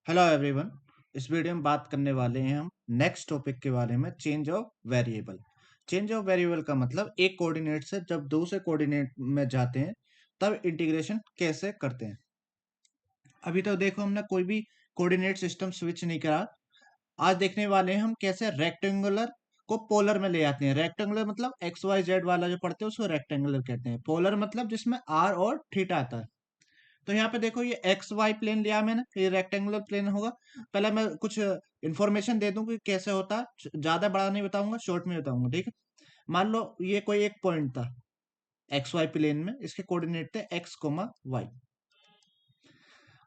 Hello everyone. इस video में बात करने वाले हैं हम नेक्स्ट टॉपिक के बारे में, change of variable. Change of variable का मतलब एक कोऑर्डिनेट से जब दूसरे कोऑर्डिनेट में जाते हैं तब इंटीग्रेशन कैसे करते हैं। अभी तो देखो हमने कोई भी कोऑर्डिनेट सिस्टम स्विच नहीं करा। आज देखने वाले हैं हम कैसे रेक्टेंगुलर को पोलर में ले आते हैं। रेक्टेंगुलर मतलब एक्स वाई जेड वाला जो पढ़ते हैं उसको रेक्टेंगुलर कहते हैं। पोलर मतलब जिसमें आर और थीटा आता है। तो यहाँ पे देखो ये एक्स वाई प्लेन लिया मैंने, ये रेक्टेंगुलर प्लेन होगा। पहले मैं कुछ इंफॉर्मेशन दे दूं कि कैसे होता है, ज्यादा बड़ा नहीं बताऊंगा, शॉर्ट में बताऊंगा, ठीक है। मान लो ये कोई एक पॉइंट था एक्स वाई प्लेन में, इसके कोऑर्डिनेट थे एक्स कोमा वाई।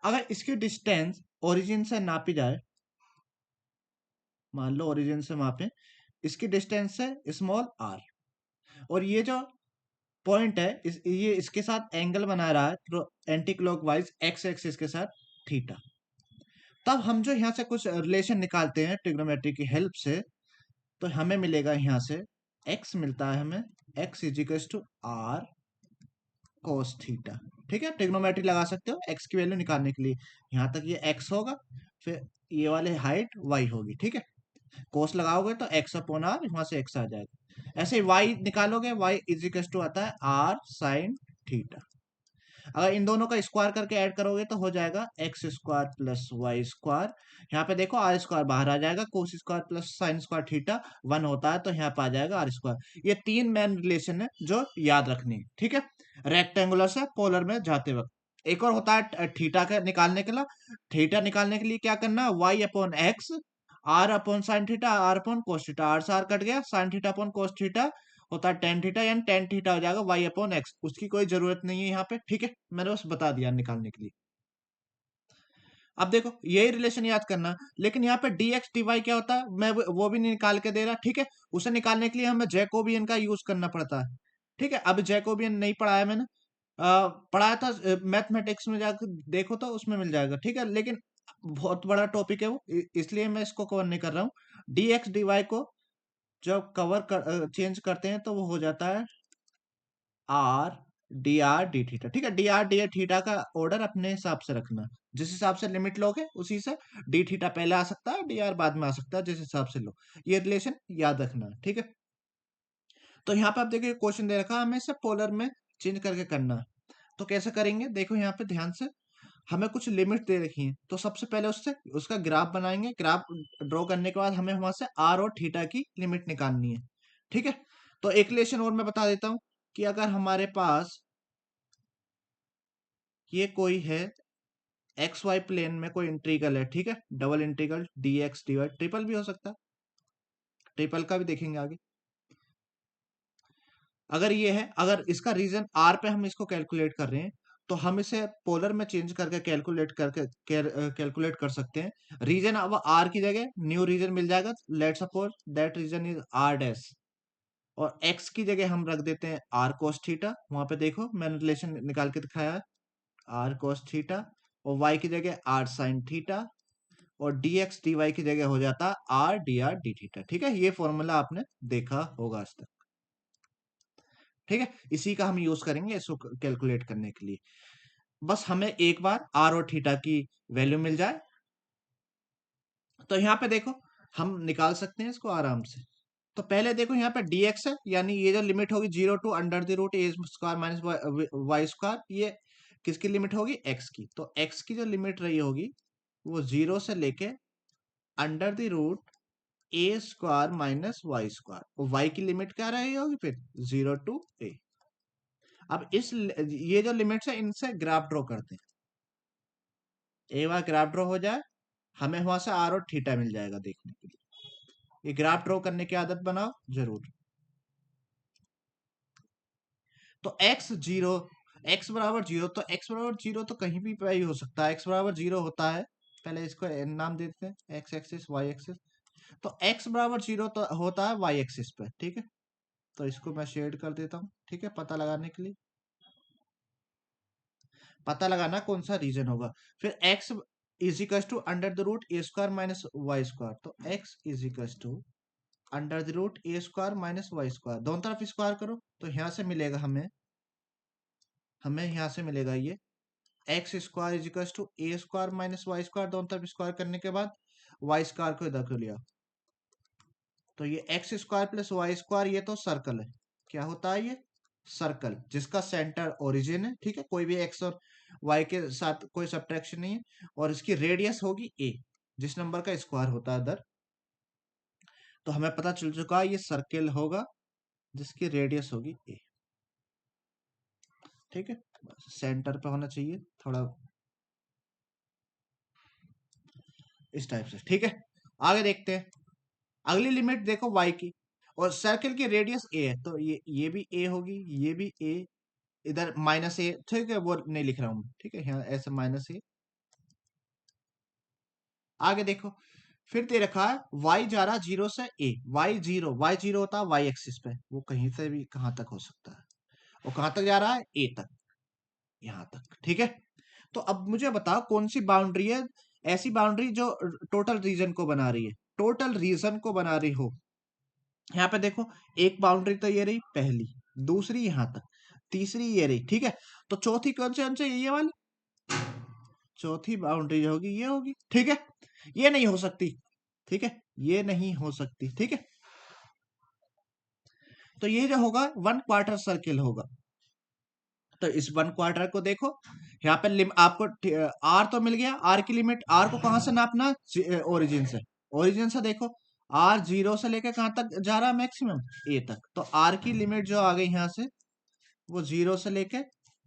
अगर इसकी डिस्टेंस ओरिजिन से नापी जाए, मान लो ओरिजिन से मापे, इसकी डिस्टेंस है स्मॉल आर, और ये जो पॉइंट है ये इसके साथ एंगल बना रहा है एंटी क्लॉकवाइज एक्स एक्सिस के साथ, थीटा। तब हम जो यहाँ से कुछ रिलेशन निकालते हैं ट्रिग्नोमेट्री की हेल्प से, तो हमें मिलेगा यहाँ से x मिलता है हमें, x is equal to r cos theta. ठीक है, ट्रिग्नोमेट्री लगा सकते हो x की वैल्यू निकालने के लिए। यहाँ तक ये x होगा, फिर ये वाले हाइट y होगी, ठीक है। कोस लगाओगे तो x अपॉन आर, वहां से x आ जाएगा। ऐसे ही y निकालोगे, y इज इक्वल टू आता है आर साइन थीटा। अगर इन दोनों का स्क्वायर करके ऐड करोगे तो हो जाएगा x square plus y square. यहाँ पे देखो आर स्क्वायर बाहर आ जाएगा, cos square plus sine square theta 1 होता है, तो यहाँ पे आ जाएगा आर स्क्वायर। ये तीन मेन रिलेशन है जो याद रखनी है, ठीक है, रेक्टेंगुलर से पोलर में जाते वक्त। एक और होता है थीटा का निकालने के लिए। थीटा निकालने के लिए क्या करना है, y upon x, r upon sine theta, r upon cos theta, r से आर कट गया, sine theta upon cos theta होता है टेन थीटा, यानी टेन थीटा हो जाएगा वाई अपॉन एक्स। उसकी कोई जरूरत नहीं है यहाँ पे, ठीक है, मैंने बस बता दिया निकालने के लिए। अब देखो यही रिलेशन याद करना, लेकिन यहाँ पे डी एक्स डी वाई क्या होता है, मैं वो भी नहीं निकाल के दे रहा, ठीक है। उसे निकालने के लिए हमें जैकोबियन का यूज करना पड़ता है, ठीक है। अब जैकोबियन नहीं पढ़ाया मैंने, पढ़ाया था मैथमेटिक्स में, जाकर देखो तो उसमें मिल जाएगा, ठीक है। लेकिन बहुत बड़ा टॉपिक है वो, इसलिए मैं इसको कवर नहीं कर रहा हूँ। डी एक्स डी वाई को जब चेंज करते हैं तो वो हो जाता है r d r d theta, ठीक है। डी आर डी थीटा का ऑर्डर अपने हिसाब से रखना, जिस हिसाब से लिमिट लोगे उसी से डी थीटा पहले आ सकता है, डी आर बाद में आ सकता है, जिस हिसाब से लो। ये रिलेशन याद रखना है, ठीक है। तो यहाँ पे आप देखिए क्वेश्चन दे रखा है, हमें इसे पोलर में चेंज करके करना है। तो कैसे करेंगे, देखो यहाँ पे ध्यान से, हमें कुछ लिमिट दे रखी है, तो सबसे पहले उससे उसका ग्राफ बनाएंगे। ग्राफ ड्रॉ करने के बाद हमें वहां से आर और थीटा की लिमिट निकालनी है, ठीक है। तो एक रिलेशन और मैं बता देता हूं कि अगर हमारे पास ये कोई है एक्स वाई प्लेन में कोई इंटीग्रल है, ठीक है, double integral d x d y, triple भी हो सकता है, ट्रिपल का भी देखेंगे आगे। अगर ये है, अगर इसका रीजन आर पे हम इसको कैलकुलेट कर रहे हैं, तो हम इसे पोलर में चेंज करके कैलकुलेट कर सकते हैं। रीजन अब आर की जगह न्यू रीजन मिल जाएगा, let's suppose that region is r dash, और एक्स की जगह हम रख देते हैं आर कोस थीटा। वहां पे देखो मैंने रिलेशन निकाल के दिखाया है, आर कोस थीटा, और वाई की जगह आर साइन थीटा, और डी एक्स डी वाई की जगह हो जाता है आर डी थीटा, ठीक है। ये फॉर्मूला आपने देखा होगा आज तक, ठीक है। इसी का हम यूज करेंगे इसको कैलकुलेट करने के लिए। बस हमें एक बार आर और थीटा की वैल्यू मिल जाए, तो यहाँ पे देखो हम निकाल सकते हैं इसको आराम से। तो पहले देखो यहाँ पे dx है, यानी ये जो लिमिट होगी 0 to under the root a square minus y square, ये किसकी लिमिट होगी, x की। तो x की जो लिमिट रही होगी वो 0 से लेके under the root a square minus y square, और y की लिमिट क्या रही होगी फिर, 0 टू a। अब ये जो लिमिट्स है इनसे ग्राफ ड्रॉ करते हैं। एक बार ग्राफ ड्रॉ हो जाए, हमें वहां से आर और थीटा मिल जाएगा देखने के लिए। ये ग्राफ ड्रॉ करने की आदत बनाओ जरूर। तो एक्स बराबर जीरो, तो एक्स बराबर जीरो तो कहीं भी पे ही हो सकता है। एक्स बराबर जीरो होता है, पहले इसको नाम देते हैं, एक्स एक्सिस वाई एक्सिस। तो एक्स बराबर जीरो तो होता है वाई एक्सिस पे, ठीक है। तो इसको मैं शेड कर देता हूँ, ठीक है, पता लगाने के लिए, पता लगाना कौन सा रीजन होगा। फिर x is equal to under the root a square minus y square, तो x is equal to under the root a square minus y square, दोनों तरफ स्क्वायर करो तो यहाँ से मिलेगा हमें, यहाँ से मिलेगा ये x square is equal to a square minus y square, दोनों तरफ स्क्वायर करने के बाद वाई स्क्वायर को इधर कर लिया, तो ये x square plus y square, ये तो सर्कल है, क्या होता है ये सर्कल, जिसका सेंटर ओरिजिन है, ठीक है, कोई भी एक्स और वाई के साथ कोई सब्ट्रैक्शन नहीं है, और इसकी रेडियस होगी ए, जिस नंबर का स्क्वायर होता है अदर। तो हमें पता चल चुका है ये सर्कल होगा जिसकी रेडियस होगी ए, ठीक है, सेंटर पे होना चाहिए थोड़ा इस टाइप से, ठीक है। आगे देखते हैं, अगली लिमिट देखो y की, और सर्कल की रेडियस a है, तो ये भी a होगी, ये भी a, इधर माइनस ए, ठीक है, वो नहीं लिख रहा हूं, ठीक है, यहाँ ऐसे माइनस ए। आगे देखो, फिर दे रखा है y जा रहा जीरो से a, y जीरो होता है y एक्सिस पे, वो कहीं से भी कहां तक हो सकता है, वो कहां तक जा रहा है a तक, यहां तक, ठीक है। तो अब मुझे बताओ कौन सी बाउंड्री है ऐसी बाउंड्री जो टोटल रीजन को बना रही है, टोटल रीजन को बना रही हो। यहाँ पे देखो, एक बाउंड्री तो ये रही पहली, दूसरी यहां तक, तीसरी ये रही, ठीक है। तो चौथी कौन से ये वाली, चौथी बाउंड्री जो होगी ये होगी, ठीक है, ये नहीं हो सकती, ठीक है, ये नहीं हो सकती, ठीक है। तो ये जो होगा वन क्वार्टर सर्किल होगा। तो इस वन क्वार्टर को देखो, यहाँ पे आपको आर तो मिल गया, आर की लिमिट, आर को कहां से नापना, ओरिजिन से, ओरिजिन से देखो आर जीरो से लेकर कहां तक जा रहा है, मैक्सिमम ए तक, तो आर की लिमिट जो आ गई यहाँ से वो जीरो से लेकर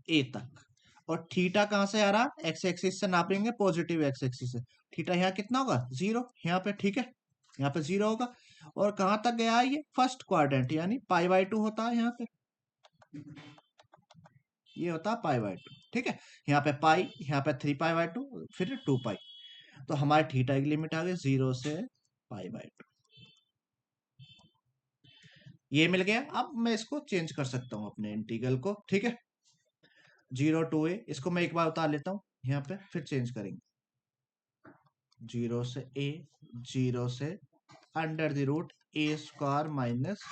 ए तक, और थीटा कहां से आ रहा, एक्स एक्सिस से नापेंगे, पॉजिटिव एक्स एक्सिस से, थीटा यहाँ कितना होगा जीरो, यहाँ पे, ठीक है, यहाँ पे जीरो होगा, और कहां तक गया है ये फर्स्ट क्वाड्रेंट, यानी पाई बाई टू होता है यहाँ पे, ये होता है पाई बाई टू, ठीक है, यहाँ पे पाई, यहाँ पे 3 पाई बाई 2, फिर 2 पाई, तो हमारे थीटा की लिमिट आ गई जीरो से पाई बाई टू, ये मिल गया। अब मैं इसको चेंज कर सकता हूँ अपने इंटीग्रल को, ठीक है, जीरो टू ए, इसको मैं एक बार उतार लेता हूँ यहाँ पे, फिर चेंज करेंगे, जीरो से ए, जीरो से under the root a square minus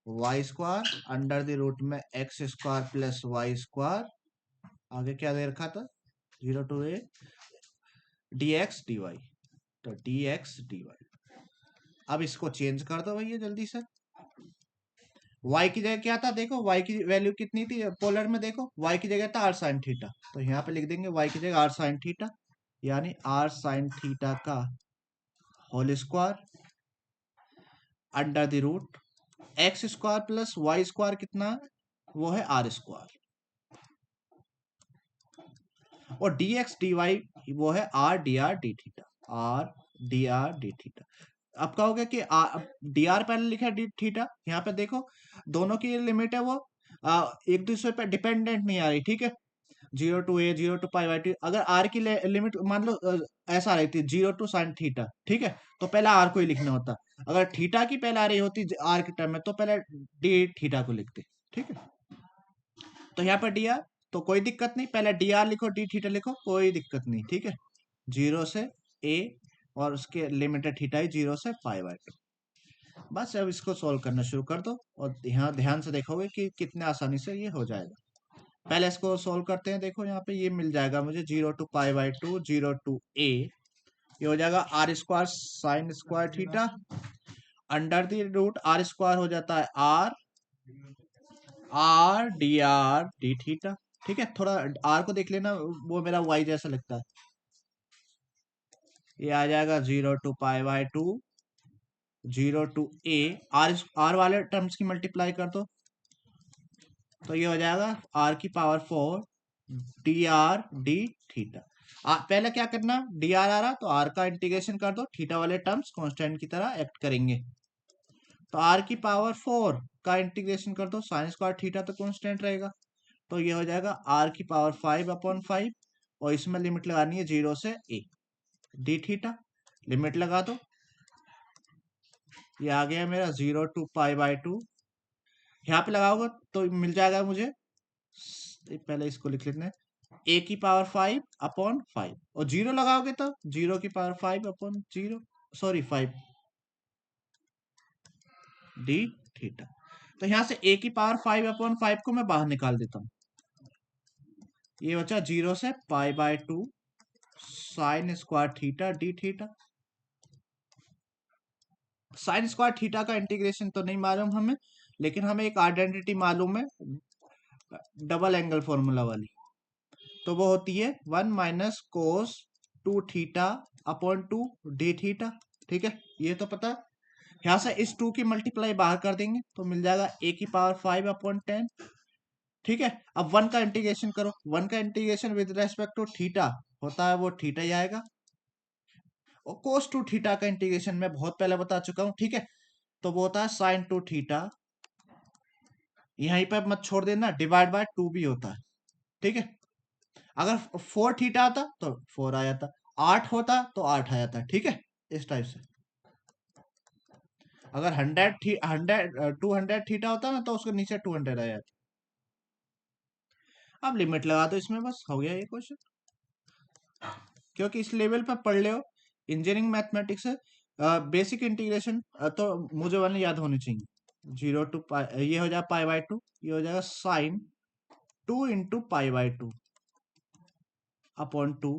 y square under the root में x square plus y square, आगे क्या दे रखा था, zero to a d x d y, तो डी एक्स डी वाई। अब इसको चेंज कर दो भैया जल्दी से, y की जगह क्या था, देखो y की वैल्यू कितनी थी पोलर में, देखो y की जगह था आर साइन थीटा, तो यहाँ पे लिख देंगे y की जगह आर साइन थीटा, यानी आर साइन थीटा का whole square under the root x square plus y square कितना है, वो है आर स्क्वायर, और डी एक्स डी वाई वो है r d r d theta, r d r d theta. अब कहोगे कि डी आर पहले लिखा है डी थीटा, यहाँ पे देखो दोनों की लिमिट है वो एक दूसरे पे डिपेंडेंट नहीं आ रही, ठीक है, zero to a, zero to pi by two, अगर आर की लिमिट मान लो ऐसा रहती है जीरो टू साइन थीटा, ठीक है, तो पहले आर को ही लिखना होता, अगर थीटा की पहले आ रही होती आर के टर्म में, तो पहले डी थीटा को लिखते, ठीक है। तो यहाँ पर डी आर, तो कोई दिक्कत नहीं, पहले डी आर लिखो डी थीटा लिखो, कोई दिक्कत नहीं, ठीक है, जीरो से ए, और उसके लिमिट है थीटा ही जीरो से पाई बाई टू। बस अब इसको सोल्व करना शुरू कर दो, और यहाँ ध्यान से देखोगे कि कितने आसानी से ये हो जाएगा। पहले इसको सोल्व करते हैं, देखो यहाँ पे ये मिल जाएगा मुझे zero to pi by two, zero to a, ये हो जाएगा r square sine square theta under the root r square हो जाता है आर, आर डी थीटा, ठीक है, थोड़ा आर को देख लेना, वो मेरा वाई जैसा लगता है, ये आ जाएगा zero to pi by two, zero to a, r वाले टर्म्स की मल्टीप्लाई कर दो, तो ये हो जाएगा आर की power 4 d r d theta. पहले क्या करना, डी आर आ रहा तो आर का इंटीग्रेशन कर दो, थीटा वाले टर्म्स कांस्टेंट की तरह एक्ट करेंगे, तो आर की पावर 4 का इंटीग्रेशन कर दो, साइन स्क्वायर थीटा तो कांस्टेंट रहेगा, तो ये हो जाएगा आर की पावर 5/5, और इसमें लिमिट लगानी है जीरो से ए, डी थीटा लिमिट लगा दो, ये आ गया मेरा zero to pi by two, यहाँ पे लगाओगे तो मिल जाएगा मुझे, पहले इसको लिख लेते हैं, ए की पावर 5/5, और जीरो लगाओगे तो जीरो की पावर 5/0, सॉरी 5 डी थीटा, तो यहां से ए की पावर 5/5 को मैं बाहर निकाल देता हूं, ये बचा 0 से π/2 sine square theta d theta. Sine square theta का इंटीग्रेशन तो नहीं मालूम हमें, लेकिन हमें एक आइडेंटिटी मालूम है डबल एंगल फॉर्मूला वाली। तो वो होती है 1 minus cos 2 theta upon 2 D theta. ठीक है, ये तो पता है। यहाँ से इस 2 की मल्टीप्लाई बाहर कर देंगे तो मिल जाएगा a⁵ ठीक है। अब 1 का इंटीग्रेशन करो, 1 का integration with respect to theta होता है वो थीटा ही आएगा। और कोस 2 थीटा का इंटीग्रेशन मैं बहुत पहले बता चुका हूं। ठीक है, तो वो होता है साइन 2 थीटा, यहीं पर मत छोड़ देना, डिवाइड बाय 2 भी होता है। ठीक है, अगर 4 थीटा आता तो 4 आ जाता, 8 होता तो 8 आ जाता। ठीक है, इस टाइप से। अगर 200 थीटा होता ना तो उसके नीचे 200 आ जाता। अब लिमिट लगा दो इसमें, बस हो गया ये क्वेश्चन। क्योंकि इस लेवल पर पढ़ ले हो इंजीनियरिंग मैथमेटिक्स है, बेसिक इंटीग्रेशन तो मुझे वाले याद होने चाहिए। 0 टू पाई, ये हो जाएगा π/2, ये हो जाएगा साइन 2 इंटू π/2 अपॉन 2,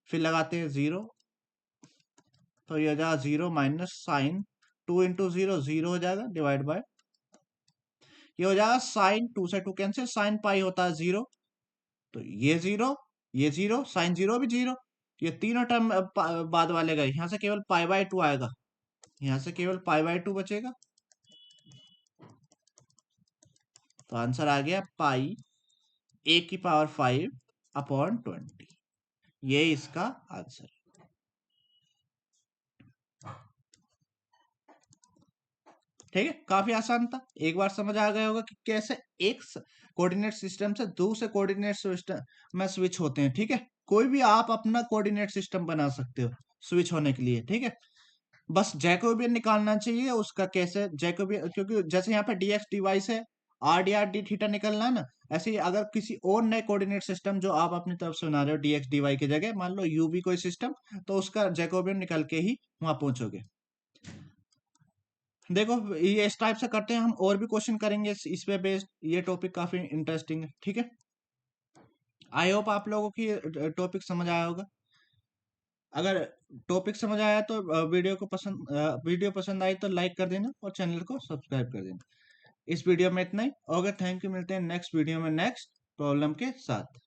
फिर लगाते हैं 0, तो ये हो जाएगा 0 माइनस साइन 2 इंटू 0, 0 हो जाएगा डिवाइड बाय, ये हो जाएगा साइन 2 से 2 कैंसिल, साइन पाई होता है 0, तो ये 0, ये 0, साइन 0 भी 0, ये तीनों टर्म बाद वाले गए, यहाँ से केवल π/2 आएगा, यहाँ से केवल π/2 बचेगा। तो आंसर आ गया पाई a⁵ अपॉन 20, ये इसका आंसर। ठीक है, काफी आसान था, एक बार समझ आ गया होगा कि कैसे एक कोऑर्डिनेट सिस्टम से दूसरे कोऑर्डिनेट सिस्टम में स्विच होते हैं। ठीक है, कोई भी आप अपना कोऑर्डिनेट सिस्टम बना सकते हो स्विच होने के लिए। ठीक है, बस जैकोबियन निकालना चाहिए उसका, कैसे जैकोबियन, क्योंकि जैसे यहाँ पे dx dy है, r dr d थीटा निकलना है ना, ऐसे ही अगर किसी और नए कोऑर्डिनेट सिस्टम जो आप अपनी तरफ से बना रहे हो dx dy की जगह, मान लो u भी कोई सिस्टम, तो उसका जैकोबियन निकल के ही वहां पहुंचोगे। देखो ये इस टाइप से करते हैं हम, और भी क्वेश्चन करेंगे इस पे बेस्ड, ये टॉपिक काफी इंटरेस्टिंग है। ठीक है, आई होप आप लोगों की टॉपिक समझ आया होगा। अगर टॉपिक समझ आया तो वीडियो पसंद आई तो लाइक कर देना और चैनल को सब्सक्राइब कर देना। इस वीडियो में इतना ही। ओके, थैंक यू, मिलते हैं नेक्स्ट वीडियो में नेक्स्ट प्रॉब्लम के साथ।